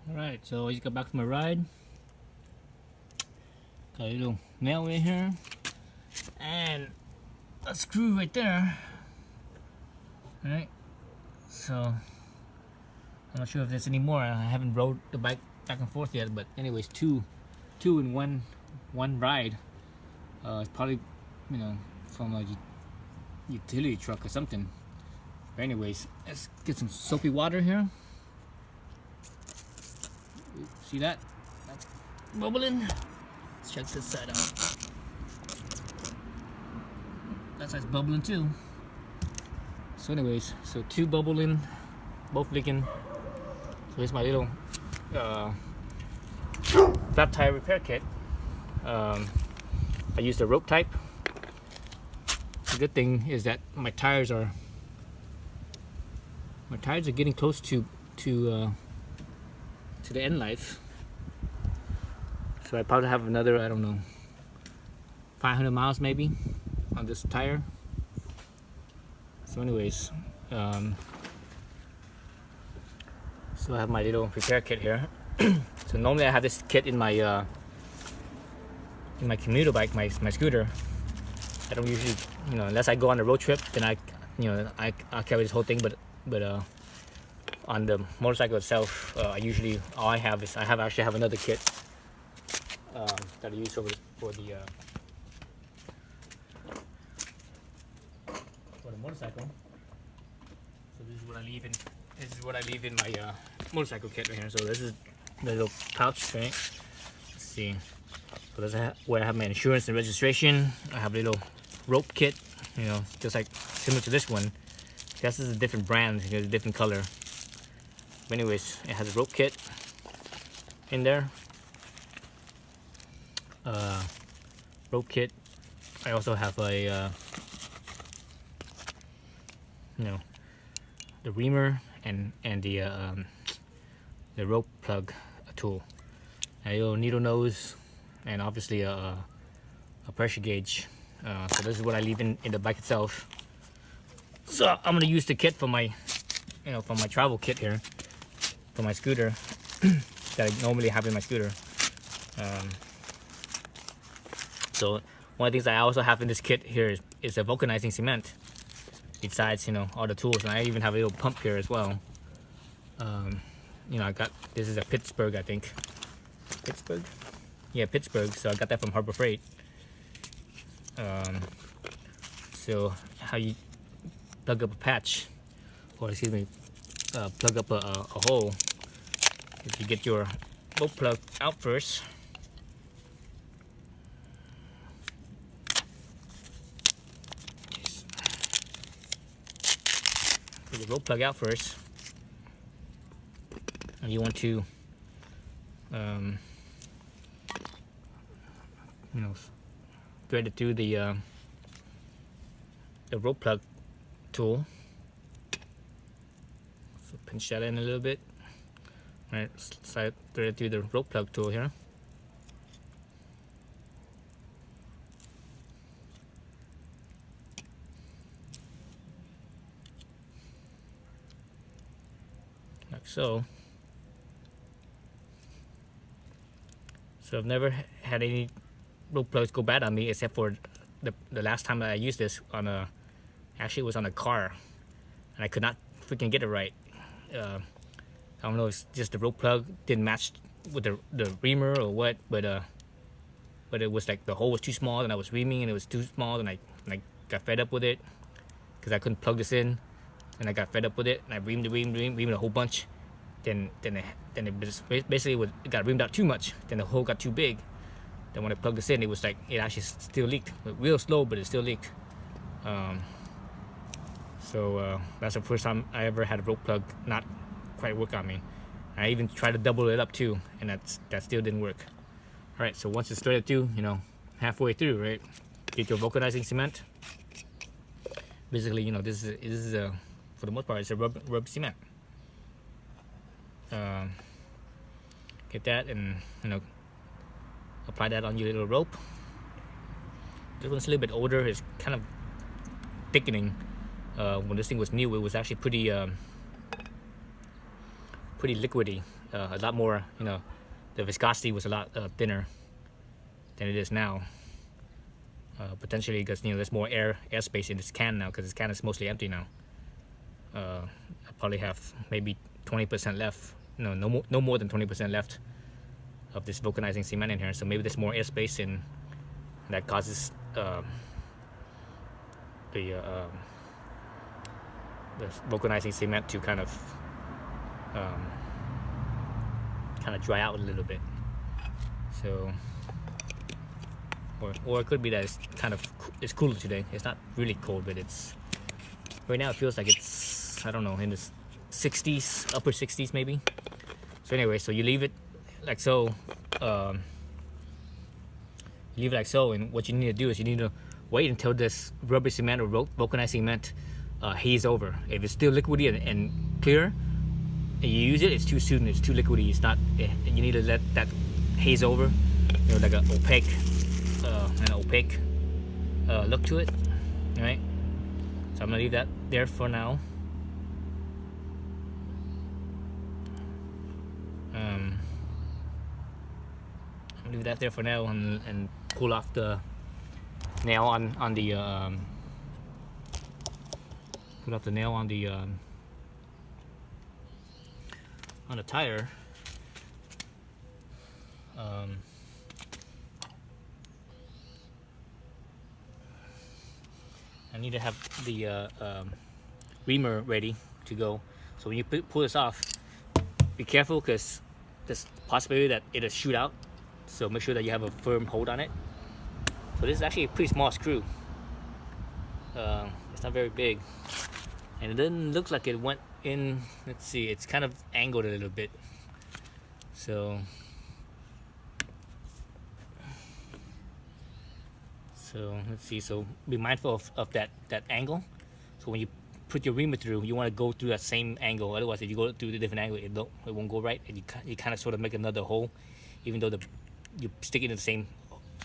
Alright, so I just got back from my ride. Got a little nail in here. And a screw right there. Alright. So I'm not sure if there's any more. I haven't rode the bike back and forth yet, but anyways, two in one ride. It's probably, you know, from a utility truck or something. But anyways, let's get some soapy water here. See that? That's bubbling. Let's check this side out. That side's bubbling too. So anyways, so two bubbling, both leaking. So here's my little flat tire repair kit. I used a rope type. The good thing is that my tires are getting close to the end life. So I probably have another, I don't know, 500 miles maybe on this tire. So anyways, so I have my little repair kit here. So normally I have this kit in my commuter bike, my scooter. I don't usually, you know, unless I go on a road trip, then I carry this whole thing. But on the motorcycle itself, I actually have another kit that I use for the motorcycle. So this is what I leave in my motorcycle kit right here. So this is the little pouch, right? Let's see. So this is where I have my insurance and registration. I have a little rope kit, you know, just like similar to this one. This is a different brand, it's a different color. But anyways, it has a rope kit in there. Rope kit. I also have a you know, the reamer and the rope plug tool, a little needle nose, and obviously a pressure gauge. So this is what I leave in the bike itself. So I'm gonna use the kit for my, you know, for my travel kit here, for my scooter that I normally have in my scooter. So one of the things I also have in this kit here is a vulcanizing cement. Besides, you know, all the tools, and I even have a little pump here as well. You know, this is a Pittsburgh, I think. Pittsburgh? Yeah, Pittsburgh. So I got that from Harbor Freight. So how you plug up a patch, or excuse me, plug up a hole. If you get your rope plug out first. Put the rope plug out first, and you want to, you know, thread it through the rope plug tool. So pinch that in a little bit. All right, slide thread it through the rope plug tool here. Like so. So I've never had any rope plugs go bad on me, except for the last time that I used this on actually it was on a car, and I could not freaking get it right. I don't know if it's just the rope plug didn't match with the reamer or what, but it was like the hole was too small and I was reaming and it was too small, and I got fed up with it because I couldn't plug this in, and I got fed up with it and I reamed a whole bunch. Then it basically it got reamed out too much. Then the hole got too big. Then when I plugged this in, it was like it actually still leaked, real slow, but it still leaked. So that's the first time I ever had a rope plug not quite work on me. I even tried to double it up too, and that still didn't work. All right, so once it's threaded through, you know, halfway through, right, get your vulcanizing cement. Basically, you know, this is a, for the most part, it's a rubber cement. Get that and, you know, apply that on your little rope. This one's a little bit older. It's kind of thickening. When this thing was new, it was actually pretty liquidy. a lot more, the viscosity was a lot thinner than it is now. Potentially because there's more airspace in this can now, because this can is mostly empty now. I probably have maybe 20% left. No more than 20% left of this vulcanizing cement in here. So maybe there's more airspace, and that causes the vulcanizing cement to kind of dry out a little bit. So, or it could be that it's cooler today. It's not really cold, but it's right now. It feels like it's, I don't know, in the 60s, upper 60s maybe. So anyway, so you leave it like so. Leave it like so, and what you need to do is you need to wait until this rubber cement or vulcanized cement haze over. If it's still liquidy and clear, and you use it, it's too soon. It's too liquidy. It's not. You need to let that haze over. Like an opaque look to it. All right. So I'm gonna leave that there for now. I'll leave that there for now and pull off the nail on the pull off the nail on the tire. I need to have the reamer ready to go. So when you pull this off, be careful, because there's a possibility that it'll shoot out. So make sure that you have a firm hold on it. So this is actually a pretty small screw. It's not very big, and it doesn't look like it went in. Let's see, it's kind of angled a little bit. So let's see. So be mindful of that angle. So when you put your reamer through, you want to go through that same angle. Otherwise, if you go through the different angle, it won't go right, and you kind of sort of make another hole, even though you stick it in the same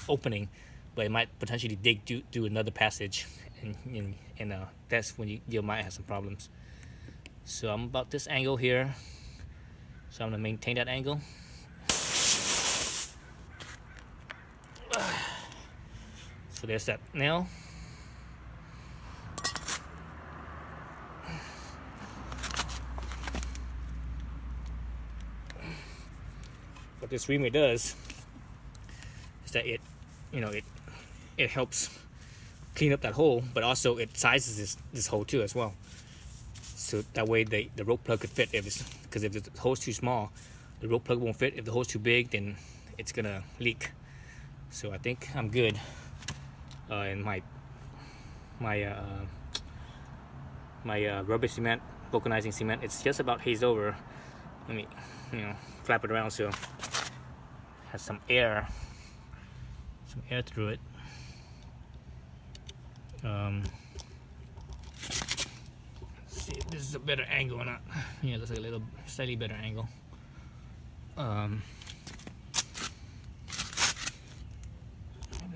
opening, but it might potentially dig through another passage, and that's when you might have some problems. So I'm about this angle here, so I'm gonna maintain that angle. So there's that nail. What this reamer does is that it helps clean up that hole, but also it sizes this hole too as well. So that way the rope plug could fit. Because if the hole's too small, the rope plug won't fit. If the hole's too big, then it's gonna leak. So I think I'm good. And my rubber cement, vulcanizing cement, it's just about hazed over. Let me flap it around so it has some air through it. Let's see if this is a better angle or not. Yeah, it looks like a little slightly better angle. Maybe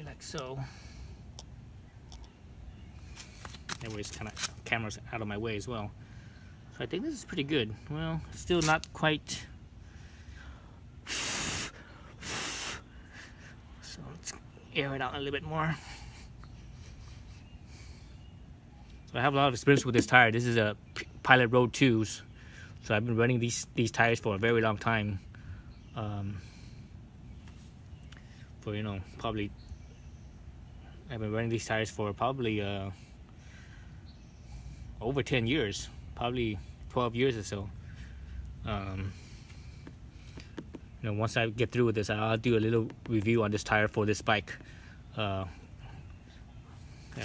like so. Anyways, kind of camera's out of my way as well. So I think this is pretty good. Well, still not quite. So let's air it out a little bit more. So I have a lot of experience with this tire. This is a Pilot Road 2s. So I've been running these tires for a very long time. Probably I've been running these tires for probably over 10 years, probably 12 years or so. Once I get through with this, I'll do a little review on this tire for this bike. I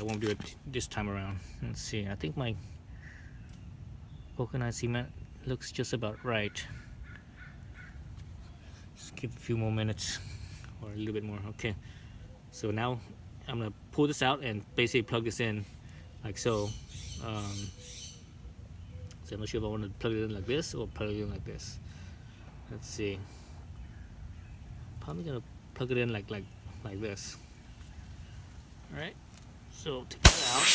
won't do it this time around. Let's see, I think my vulcanized cement looks just about right. Just give a few more minutes, or a little bit more. Okay, so now I'm gonna pull this out and basically plug this in like so. So I'm not sure if I want to plug it in like this or plug it in like this. Let's see. Probably gonna plug it in like this. All right. So take it out.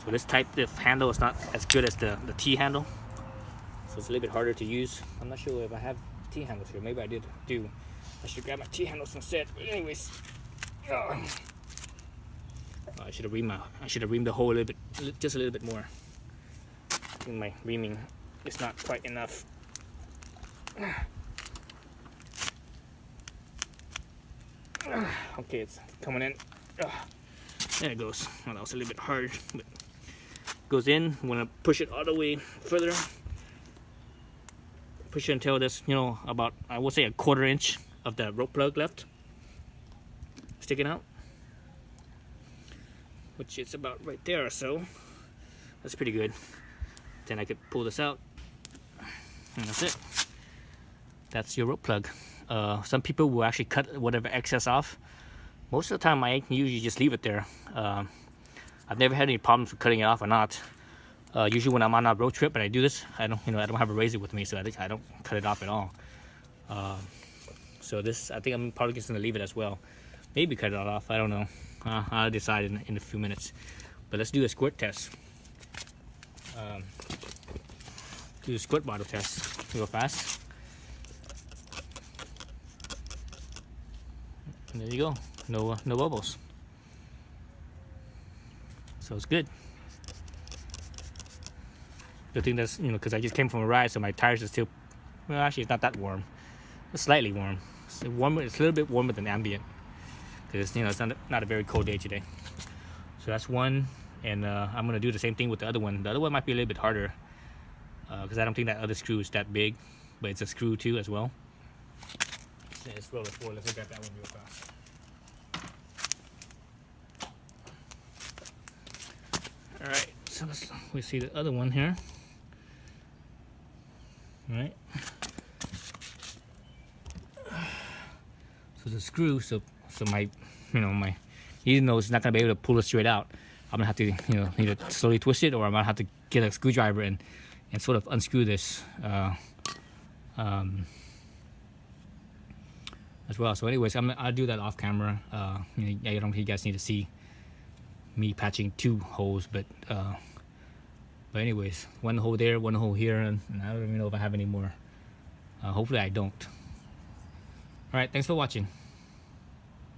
So this type of handle is not as good as the T handle, so it's a little bit harder to use. I'm not sure if I have T handles here. Maybe I do. I should grab my T handles instead. But anyways, I should have reamed the hole a little bit, just a little bit more. I think my reaming is not quite enough. Okay, it's coming in. There it goes. Well, that was a little bit hard, but it goes in. I'm gonna push it all the way further. Push it until there's, about, I would say, a 1/4 inch of the rope plug left sticking out, which is about right there or so. That's pretty good. Then I could pull this out, and that's it. That's your rope plug. Some people will actually cut whatever excess off. Most of the time I usually just leave it there. I've never had any problems with cutting it off or not. Usually when I'm on a road trip and I do this, I don't have a razor with me, so I don't cut it off at all. So this, I think I'm probably just gonna leave it as well. Maybe cut it off, I don't know. I'll decide in a few minutes. But let's do a squirt test. Do a squirt bottle test real fast. And there you go, no bubbles. So it's good. Good thing that's, because I just came from a ride, so my tires are still, well, actually it's not that warm. It's slightly warm. It's warmer. It's a little bit warmer than ambient, because it's not a very cold day today. So that's one, and I'm gonna do the same thing with the other one. The other one might be a little bit harder, because I don't think that other screw is that big, but it's a screw too as well. Let's roll it forward. Let's look at that one real fast. All right, so we see the other one here. All right. So the screw, so my, my, even though it's not gonna be able to pull it straight out, I'm gonna have to, either slowly twist it, or I'm gonna have to get a screwdriver and sort of unscrew this. As well. So anyways, I'll do that off camera. I don't think you guys need to see me patching 2 holes, but anyways, 1 hole there, 1 hole here, and I don't even know if I have any more. Hopefully I don't. All right, thanks for watching.